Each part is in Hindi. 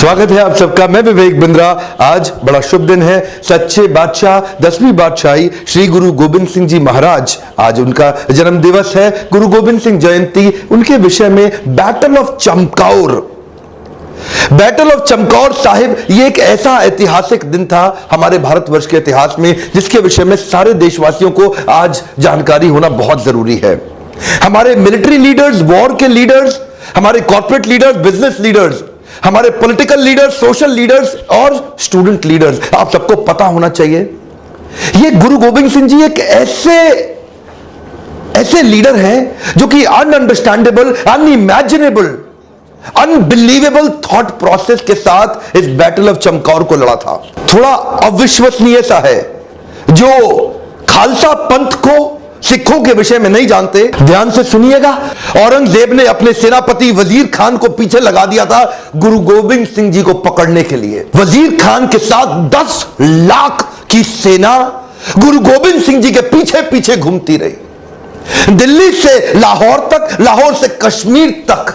स्वागत है आप सबका। मैं विवेक बिंद्रा। आज बड़ा शुभ दिन है। सच्चे बादशाह 10वीं बादशाही श्री गुरु गोबिंद सिंह जी महाराज, आज उनका जन्म दिवस है। गुरु गोबिंद सिंह जयंती, उनके विषय में battle of Chamkaur, battle of Chamkaur Sahib, ये एक ऐसा ऐतिहासिक दिन था हमारे भारतवर्ष के इतिहास में जिसके विषय में सारे देशवासियों को आज जानकारी होना बहुत जरूरी है। हमारे मिलिट्री लीडर्स, वॉर के लीडर्स, हमारे कॉर्पोरेट लीडर्स, बिजनेस लीडर्स, हमारे पॉलिटिकल लीडर्स, सोशल लीडर्स और स्टूडेंट लीडर्स, आप सबको पता होना चाहिए ये गुरु गोबिंद सिंह जी एक ऐसे लीडर हैं जो कि अनअंडरस्टैंडेबल, अनइमेजिनेबल, अनबिलीवेबल थॉट प्रोसेस के साथ इस बैटल ऑफ चमकौर को लड़ा था। थोड़ा अविश्वसनीय सा है। जो खालसा पंथ को सिखों के विषय में नहीं जानते, ध्यान से सुनिएगा। औरंगजेब ने अपने सेनापति वजीर खान को पीछे लगा दिया था गुरु गोबिंद सिंह जी को पकड़ने के लिए। वजीर खान के साथ 10 लाख की सेना गुरु गोबिंद सिंह जी के पीछे पीछे घूमती रही, दिल्ली से लाहौर तक, लाहौर से कश्मीर तक।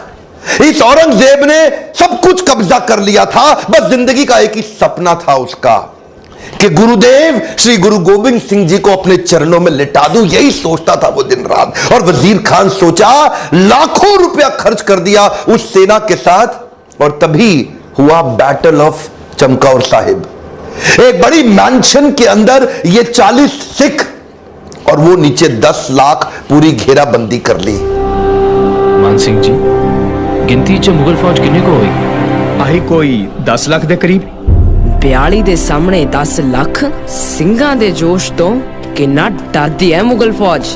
इस औरंगजेब ने सब कुछ कब्जा कर लिया था। बस जिंदगी का एक ही सपना था उसका कि गुरुदेव श्री गुरु गोबिंद सिंह जी को अपने चरणों में लिटा दूं। यही सोचता था वो दिन रात। और वजीर खान सोचा, लाखों रुपया खर्च कर दिया उस सेना के साथ, और तभी हुआ बैटल ऑफ चमकौर साहिब। एक बड़ी मैंशन के अंदर ये 40 सिख और वो नीचे 10 लाख पूरी घेराबंदी कर ली। मान सिंह जी, गिनती च मुगल फौज किन्ने को हुई? आही कोई 10 लाख दे करीब। 42 ਦੇ ਸਾਹਮਣੇ 10 ਲੱਖ ਸਿੰਘਾਂ ਦੇ जोश तो कितना डरती है मुगल फौज।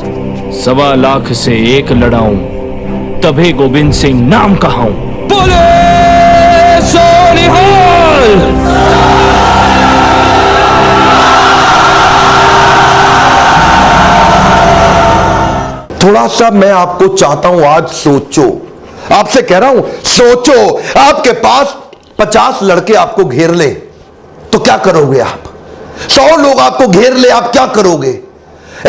1.25 लाख से एक लड़ाऊं तबे गोबिंद सिंह नाम कहाऊं। बोले सोनिहाल। थोड़ा सा मैं आपको चाहता हूं, आज सोचो, आपसे कह रहा हूं सोचो। आपके पास 50 लड़के आपको घेर ले तो क्या करोगे आप? 100 लोग आपको घेर ले, आप क्या करोगे?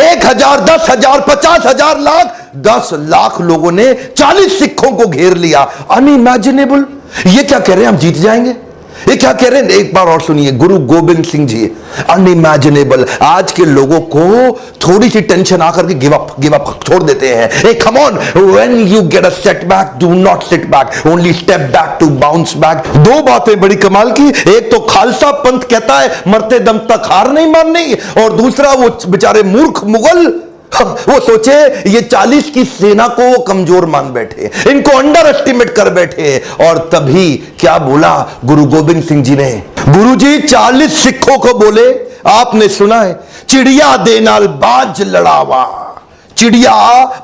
1000, 10,000, 50,000, लाख, 10 लाख लोगों ने 40 सिखों को घेर लिया। अनइमेजिनेबल। ये क्या कह रहे हैं, हम जीत जाएंगे? ये क्या कह रहे हैं? एक बार और सुनिए। गुरु गोबिंद सिंह जी, अनइमेजिनेबल। आज के लोगों को थोड़ी सी टेंशन आकर के गिव अप छोड़ देते हैं। A come on, when you get a setback, do not sit back, only step back to bounce back. दो बातें बड़ी कमाल की। एक तो खालसा पंथ कहता है मरते दम तक हार नहीं माननी, और दूसरा वो बेचारे मूर्ख मुगल, वो सोचे ये 40 की सेना को वो कमजोर मान बैठे, इनको अंडर एस्टिमेट कर बैठे। और तभी क्या बोला गुरु गोबिंद सिंह जी ने? गुरु जी 40 सिखों को बोले, आपने सुना है, चिड़िया दे नाल बाज लड़ावा। चिड़िया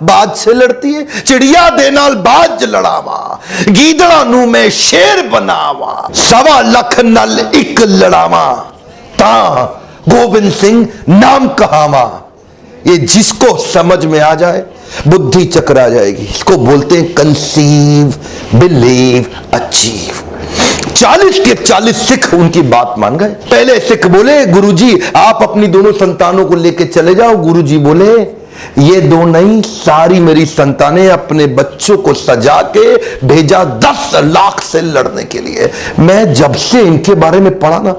बाज से लड़ती है, चिड़िया दे नाल बाज लड़ावा, गीदड़ा नू में शेर बनावा, 1.25 लाख नाल एक लड़ावा, ता गोबिंद सिंह नाम कहावा। ये जिसको समझ में आ जाए बुद्धि चकरा जाएगी। इसको बोलते हैं कंसीव, बिलीव, अचीव। 40 के 40 सिख उनकी बात मान गए। पहले सिख बोले, गुरुजी आप अपनी दोनों संतानों को लेके चले जाओ। गुरुजी बोले, ये दो नहीं, सारी मेरी संतानें, अपने बच्चों को सजा के भेजा 10 लाख से लड़ने के लिए। मैं जब से इनके बारे में पढ़ा ना,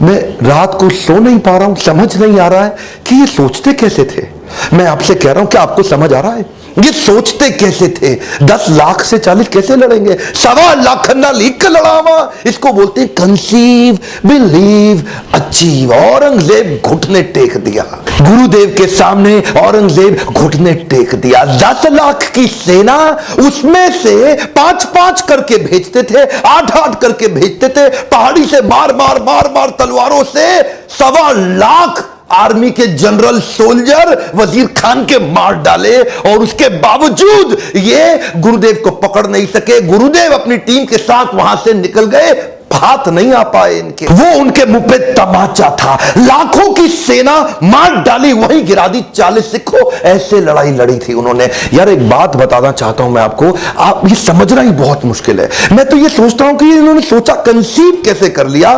मैं रात को सो नहीं पा रहा हूं। समझ नहीं आ रहा है कि ये सोचते कैसे थे। मैं आपसे कह रहा हूं, क्या आपको समझ आ रहा है ये सोचते कैसे थे? 10 लाख से 40 कैसे लड़ेंगे? 1.25 लाख ना लीक लड़ावा। इसको बोलते हैं कंसीव, बिलीव, अचीव। औरंगजेब घुटने टेक दिया गुरुदेव के सामने। औरंगजेब घुटने टेक दिया। 10 लाख की सेना, उसमें से 5-5 करके भेजते थे, 8-8 करके भेजते थे। पहाड़ी से बार बार तलवारों से 1.25 लाख आर्मी के जनरल सोल्जर वजीर खान के मार डाले, और उसके बावजूद ये गुरुदेव को पकड़ नहीं सके। गुरुदेव अपनी टीम के साथ वहां से निकल गए, हाथ नहीं आ पाए इनके। वो उनके मुंह पे तमाचा था। लाखों की सेना मार डाली, वहीं गिरा दी 40 सिखों। ऐसे लड़ाई लड़ी थी उन्होंने। यार एक बात बताना चाहता हूं मैं आपको, आप ये समझना ही बहुत मुश्किल है। मैं तो ये सोचता हूं कि इन्होंने सोचा, कंसीव कैसे कर लिया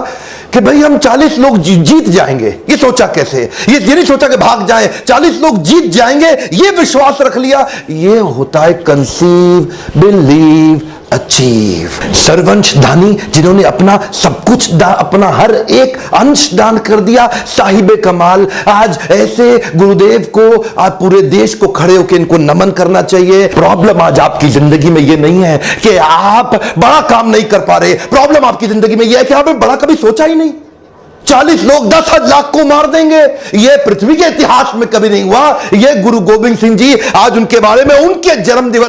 कि भाई हम 40 लोग जीत जाएंगे। ये सोचा कैसे? ये नहीं सोचा कि भाग जाएं, 40 लोग जीत जाएंगे, ये विश्वास रख लिया। ये होता है कंसीव, बिलीव, अचीव। सर्वंशदानी जिन्होंने अपना सब कुछ अपना हर एक अंश दान कर दिया, साहिबे कमाल। आज ऐसे गुरुदेव को आज पूरे देश को खड़े होकर इनको नमन करना चाहिए। प्रॉब्लम आज आपकी जिंदगी में यह नहीं है कि आप बड़ा काम नहीं कर पा रहे, प्रॉब्लम आपकी जिंदगी में यह है कि आपने बड़ा कभी सोचा ही नहीं। 40 लोग 10 लाख को मार देंगे, यह पृथ्वी के इतिहास में कभी नहीं हुआ। यह गुरु गोविंद सिंह जी, आज उनके बारे में उनके जन्म दिवस